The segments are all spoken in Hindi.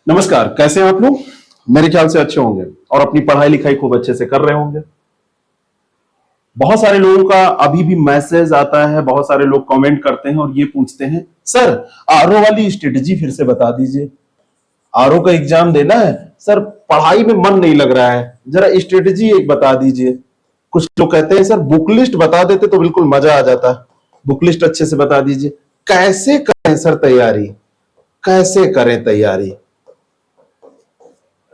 नमस्कार, कैसे हैं आप लोग। मेरे ख्याल से अच्छे होंगे और अपनी पढ़ाई लिखाई खूब अच्छे से कर रहे होंगे। बहुत सारे लोगों का अभी भी मैसेज आता है, बहुत सारे लोग कमेंट करते हैं और ये पूछते हैं, सर आरओ वाली स्ट्रेटजी फिर से बता दीजिए। आरओ का एग्जाम देना है सर, पढ़ाई में मन नहीं लग रहा है, जरा स्ट्रेटजी एक बता दीजिए। कुछ लोग कहते हैं सर बुक लिस्ट बता देते तो बिल्कुल मजा आ जाता, बुक लिस्ट अच्छे से बता दीजिए। कैसे करें सर तैयारी, कैसे करें तैयारी?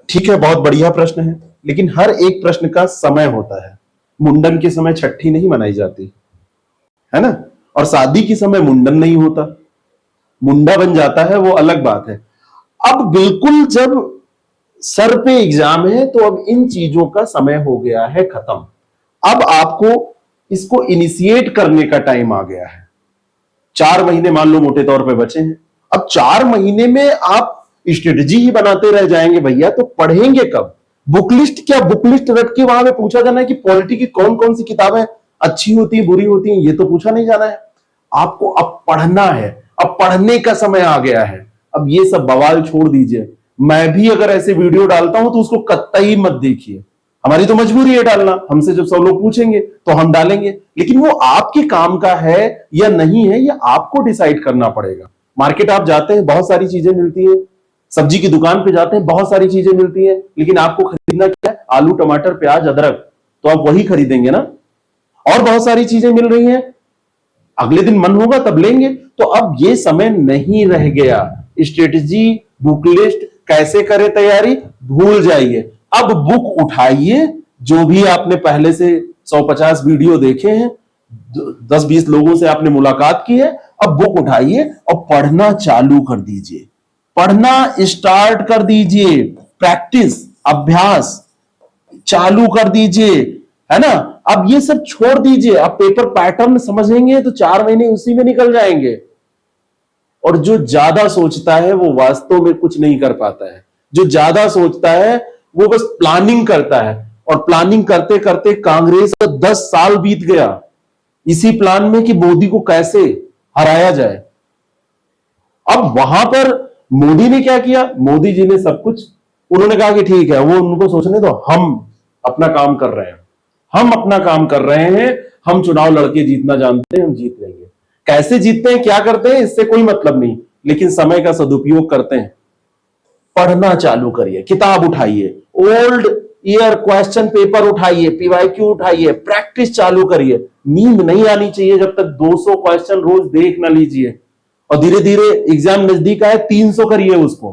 ठीक है, बहुत बढ़िया प्रश्न है, लेकिन हर एक प्रश्न का समय होता है। मुंडन के समय छठी नहीं मनाई जाती है ना, और शादी के समय मुंडन नहीं होता, मुंडा बन जाता है, वो अलग बात है। अब बिल्कुल जब सर पे एग्जाम है तो अब इन चीजों का समय हो गया है खत्म। अब आपको इसको इनिशिएट करने का टाइम आ गया है। 4 महीने मान लो मोटे तौर पे बचे हैं। अब 4 महीने में आप स्ट्रेटजी ही बनाते रह जाएंगे भैया, तो पढ़ेंगे कब? बुक लिस्ट क्या, बुक लिस्ट रट के वहां पे पूछा जाना है कि पॉलिटी की कौन कौन सी किताबें अच्छी होती है बुरी होती है, ये तो पूछा नहीं जाना है। आपको अब पढ़ना है, अब पढ़ने का समय आ गया है। अब ये सब बवाल छोड़ दीजिए। मैं भी अगर ऐसे वीडियो डालता हूं तो उसको कतई मत देखिए, हमारी तो मजबूरी है डालना, हमसे जब सब लोग पूछेंगे तो हम डालेंगे, लेकिन वो आपके काम का है या नहीं है ये आपको डिसाइड करना पड़ेगा। मार्केट आप जाते हैं, बहुत सारी चीजें मिलती हैं, सब्जी की दुकान पे जाते हैं, बहुत सारी चीजें मिलती हैं, लेकिन आपको खरीदना क्या है? आलू, टमाटर, प्याज, अदरक, तो आप वही खरीदेंगे ना। और बहुत सारी चीजें मिल रही हैं, अगले दिन मन होगा तब लेंगे। तो अब ये समय नहीं रह गया। स्ट्रेटजी, बुक लिस्ट, कैसे करें तैयारी, भूल जाइए। अब बुक उठाइए, जो भी आपने पहले से 150 वीडियो देखे हैं, 10-20 लोगों से आपने मुलाकात की है, अब बुक उठाइए और पढ़ना चालू कर दीजिए, पढ़ना स्टार्ट कर दीजिए, प्रैक्टिस, अभ्यास चालू कर दीजिए, है ना। अब ये सब छोड़ दीजिए, अब पेपर पैटर्न समझेंगे तो 4 महीने उसी में निकल जाएंगे। और जो ज्यादा सोचता है वो वास्तव में कुछ नहीं कर पाता है। जो ज्यादा सोचता है वो बस प्लानिंग करता है, और प्लानिंग करते करते कांग्रेस का 10 साल बीत गया इसी प्लान में कि मोदी को कैसे हराया जाए। अब वहां पर मोदी ने क्या किया? मोदी जी ने सब कुछ, उन्होंने कहा कि ठीक है, वो उनको सोचने दो, हम अपना काम कर रहे हैं, हम अपना काम कर रहे हैं, हम चुनाव लड़के जीतना जानते हैं, हम जीत लेंगे। कैसे जीतते हैं, क्या करते हैं, इससे कोई मतलब नहीं, लेकिन समय का सदुपयोग करते हैं। पढ़ना चालू करिए, किताब उठाइए, ओल्ड ईयर क्वेश्चन पेपर उठाइए, पीवाईक्यू उठाइए, प्रैक्टिस चालू करिए। नींद नहीं आनी चाहिए जब तक 200 क्वेश्चन रोज देख ना लीजिए, और धीरे धीरे एग्जाम नजदीक आए 300 करिए, उसको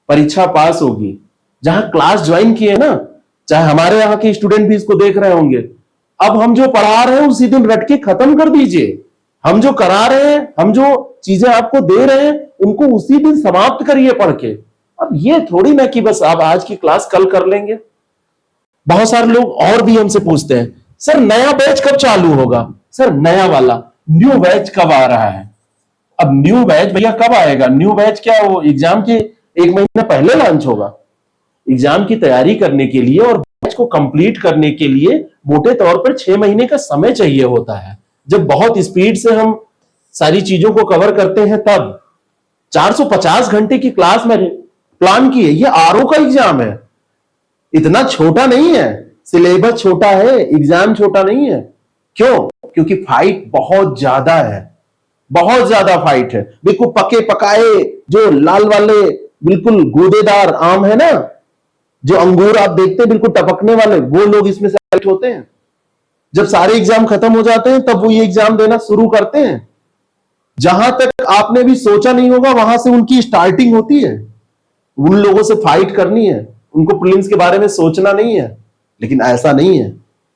परीक्षा पास होगी। जहां क्लास ज्वाइन किए ना, चाहे हमारे यहाँ के स्टूडेंट भी इसको देख रहे होंगे, अब हम जो पढ़ा रहे हैं उसी दिन रट के खत्म कर दीजिए। हम जो करा रहे हैं, हम जो चीजें आपको दे रहे हैं, उनको उसी दिन समाप्त करिए पढ़ के। अब ये थोड़ी ना कि बस आप आज की क्लास कल कर लेंगे। बहुत सारे लोग और भी हमसे पूछते हैं, सर नया बैच कब चालू होगा, सर नया वाला न्यू बैच कब आ रहा है? अब न्यू बैच भैया कब आएगा? न्यू बैच क्या वो एग्जाम के 1 महीना पहले लॉन्च होगा? एग्जाम की तैयारी करने के लिए और बैच को कंप्लीट करने के लिए मोटे तौर पर 6 महीने का समय चाहिए होता है। जब बहुत स्पीड से हम सारी चीजों को कवर करते हैं तब 450 घंटे की क्लास में प्लान की है। ये आरओ का एग्जाम है, इतना छोटा नहीं है, सिलेबस छोटा है, एग्जाम छोटा नहीं है। क्यों? क्योंकि फाइट बहुत ज्यादा है, बहुत ज्यादा फाइट है। बिल्कुल पके पकाए जो लाल वाले बिल्कुल गूदेदार आम है ना, जो अंगूर आप देखते हैं बिल्कुल टपकने वाले, वो लोग इसमें सेलेक्ट होते हैं। जब सारे एग्जाम खत्म हो जाते हैं तब वो ये एग्जाम देना शुरू करते हैं। जहां तक आपने भी सोचा नहीं होगा वहां से उनकी स्टार्टिंग होती है। उन लोगों से फाइट करनी है, उनको प्रीलिम्स के बारे में सोचना नहीं है। लेकिन ऐसा नहीं है,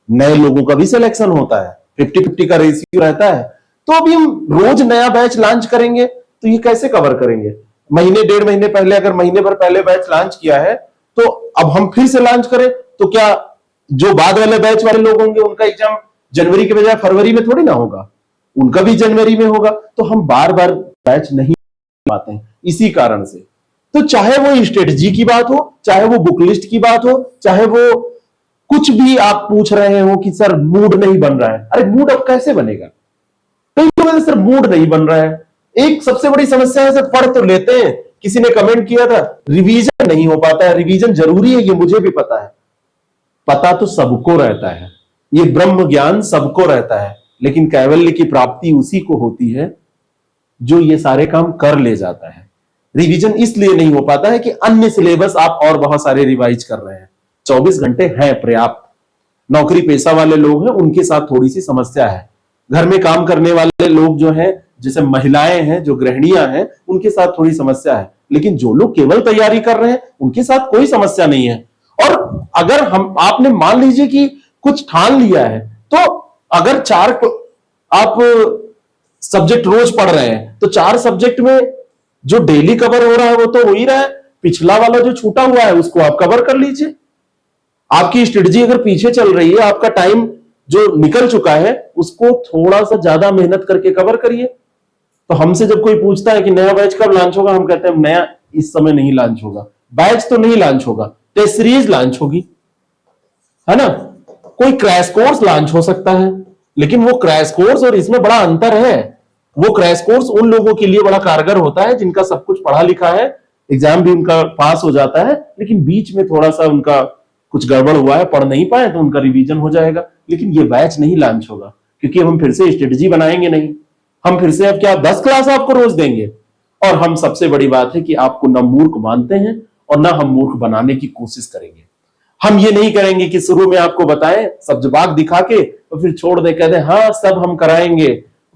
नए लोगों का भी सिलेक्शन होता है, 50-50 का रेशियो रहता है। तो अभी हम रोज नया बैच लॉन्च करेंगे तो ये कैसे कवर करेंगे? महीने 1.5 महीने पहले, अगर महीने भर पहले बैच लॉन्च किया है तो अब हम फिर से लॉन्च करें तो क्या जो बाद वाले बैच वाले लोग होंगे उनका एग्जाम जनवरी के बजाय फरवरी में थोड़ी ना होगा, उनका भी जनवरी में होगा। तो हम बार बार बैच नहीं पाते हैं इसी कारण से। तो चाहे वो स्ट्रेटजी की बात हो, चाहे वो बुक लिस्ट की बात हो, चाहे वो कुछ भी आप पूछ रहे हो कि सर मूड नहीं बन रहा है, अरे मूड अब कैसे बनेगा? कई लोगों से सर मूड नहीं बन रहा है। एक सबसे बड़ी समस्या है, सर पढ़ तो लेते हैं किसी ने कमेंट किया था रिवीजन नहीं हो पाता है। रिवीजन जरूरी है, ये मुझे भी पता है, पता तो सबको रहता है, ये ब्रह्म ज्ञान सबको रहता है, लेकिन कैवल्य की प्राप्ति उसी को होती है जो ये सारे काम कर ले जाता है। रिवीजन इसलिए नहीं हो पाता है कि अन्य सिलेबस आप और बहुत सारे रिवाइज कर रहे हैं। 24 घंटे हैं पर्याप्त। नौकरी पेशा वाले लोग हैं, उनके साथ थोड़ी सी समस्या है। घर में काम करने वाले लोग जो हैं, जैसे महिलाएं हैं, जो गृहिणियां हैं, उनके साथ थोड़ी समस्या है। लेकिन जो लोग केवल तैयारी कर रहे हैं, उनके साथ कोई समस्या नहीं है। और अगर आपने मान लीजिए कि कुछ ठान लिया है, तो अगर आप सब्जेक्ट रोज पढ़ रहे हैं, तो 4 सब्जेक्ट में जो डेली कवर हो रहा है वो तो हो ही रहा है। पिछला वाला जो छूटा हुआ है उसको आप कवर कर लीजिए। आपकी स्ट्रेटजी अगर पीछे चल रही है, आपका टाइम जो निकल चुका है उसको थोड़ा सा ज्यादा मेहनत करके कवर करिए। तो हमसे जब कोई पूछता है कि नया बैच कब लॉन्च होगा, हम कहते हैं नया इस समय नहीं लॉन्च होगा। बैच तो नहीं लॉन्च होगा, टेस्ट सीरीज लॉन्च होगी, है ना। कोई क्रैश कोर्स लॉन्च हो सकता है, लेकिन वो क्रैश कोर्स और इसमें बड़ा अंतर है। वो क्रैश कोर्स उन लोगों के लिए बड़ा कारगर होता है जिनका सब कुछ पढ़ा लिखा है, एग्जाम भी उनका पास हो जाता है, लेकिन बीच में थोड़ा सा उनका कुछ गड़बड़ हुआ है, पढ़ नहीं पाए, तो उनका रिवीजन हो जाएगा। लेकिन ये बैच नहीं लॉन्च होगा, क्योंकि हम फिर से स्ट्रेटजी बनाएंगे नहीं। हम फिर से अब क्या 10 क्लास आपको रोज देंगे। और हम सबसे बड़ी बात है कि आपको न मूर्ख मानते हैं और ना हम मूर्ख बनाने की कोशिश करेंगे। हम ये नहीं करेंगे कि शुरू में आपको बताएं सब जवाब दिखा के और फिर छोड़ दे, कहते हाँ सब हम कराएंगे,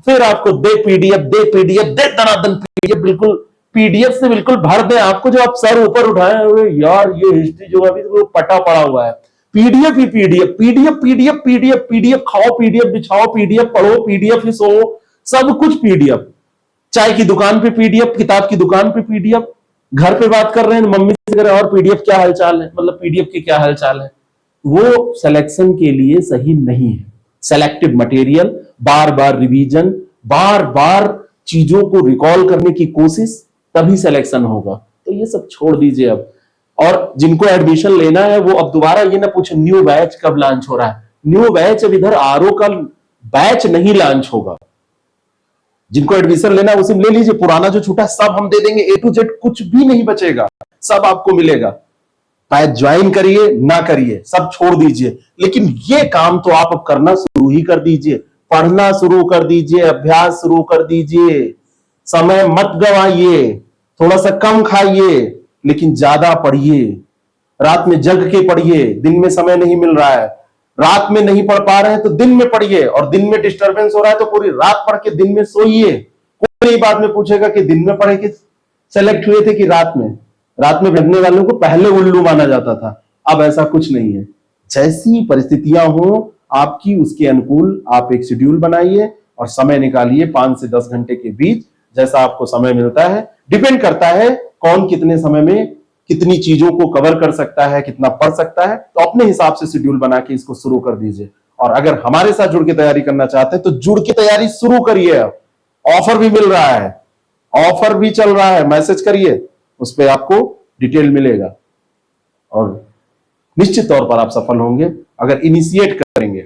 फिर आपको दे पीडीएफ दे दनादन पीडीएफ, बिल्कुल पीडीएफ से बिल्कुल भर दे आपको। जो आप सर ऊपर उठाए हुए, यार ये हिस्ट्री जो अभी तो पटा पड़ा हुआ है, पीडीएफ ही PDF PDF PDF PDF PDF, खाओ पीडीएफ, बिछाओ पीडीएफ, पढ़ो पीडीएफ ही, सो सब कुछ पीडीएफ। चाय की दुकान पे पीडीएफ, किताब की दुकान पे पीडीएफ, घर पे बात कर रहे हैं मम्मी से कह रहे हैं और पीडीएफ क्या हालचाल है, मतलब पीडीएफ के क्या हालचाल है। वो सिलेक्शन के लिए सही नहीं है। सेलेक्टिव मटेरियल, बार बार रिवीजन, बार बार चीजों को रिकॉल करने की कोशिश, तभी सिलेक्शन होगा। तो ये सब छोड़ दीजिए अब। और जिनको एडमिशन लेना है वो अब दोबारा ये ना पूछे न्यू बैच कब लॉन्च हो रहा है। न्यू बैच अब इधर आरओ का बैच नहीं लॉन्च होगा। जिनको एडमिशन लेना है उसी में ले लीजिए, पुराना जो छूटा सब हम दे देंगे, A to Z कुछ भी नहीं बचेगा, सब आपको मिलेगा। शायद ज्वाइन करिए ना करिए, सब छोड़ दीजिए, लेकिन ये काम तो आप अब करना शुरू ही कर दीजिए। पढ़ना शुरू कर दीजिए, अभ्यास शुरू कर दीजिए, समय मत गवाइए, थोड़ा सा कम खाइए लेकिन ज्यादा पढ़िए। रात में जग के पढ़िए, दिन में समय नहीं मिल रहा है, रात में नहीं पढ़ पा रहे हैं तो दिन में पढ़िए, और दिन में डिस्टरबेंस हो रहा है तो पूरी रात पढ़ के दिन में सोइए। कोई नहीं बाद में पूछेगा कि दिन में पढ़े कि सेलेक्ट हुए थे कि रात में। रात में पढ़ने वालों को पहले उल्लू माना जाता था, अब ऐसा कुछ नहीं है। जैसी परिस्थितियां हो आपकी, उसके अनुकूल आप एक शेड्यूल बनाइए और समय निकालिए 5 से 10 घंटे के बीच, जैसा आपको समय मिलता है। डिपेंड करता है कौन कितने समय में कितनी चीजों को कवर कर सकता है, कितना पढ़ सकता है, तो अपने हिसाब से शेड्यूल बना के इसको शुरू कर दीजिए। और अगर हमारे साथ जुड़ के तैयारी करना चाहते हैं तो जुड़ के तैयारी शुरू करिए। ऑफर भी मिल रहा है, ऑफर भी चल रहा है, मैसेज करिए, उस पर आपको डिटेल मिलेगा और निश्चित तौर पर आप सफल होंगे अगर इनिशिएट करेंगे।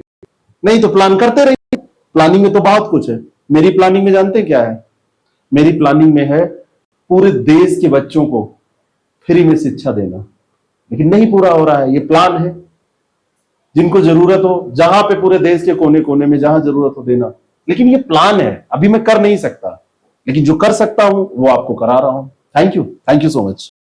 नहीं तो प्लान करते रहिए। प्लानिंग में तो बहुत कुछ है। मेरी प्लानिंग में जानते क्या है? मेरी प्लानिंग में है पूरे देश के बच्चों को फ्री में शिक्षा देना, लेकिन नहीं पूरा हो रहा है। ये प्लान है, जिनको जरूरत हो, जहां पे पूरे देश के कोने कोने में जहां जरूरत हो देना, लेकिन ये प्लान है। अभी मैं कर नहीं सकता, लेकिन जो कर सकता हूं वो आपको करा रहा हूं। Thank you so much.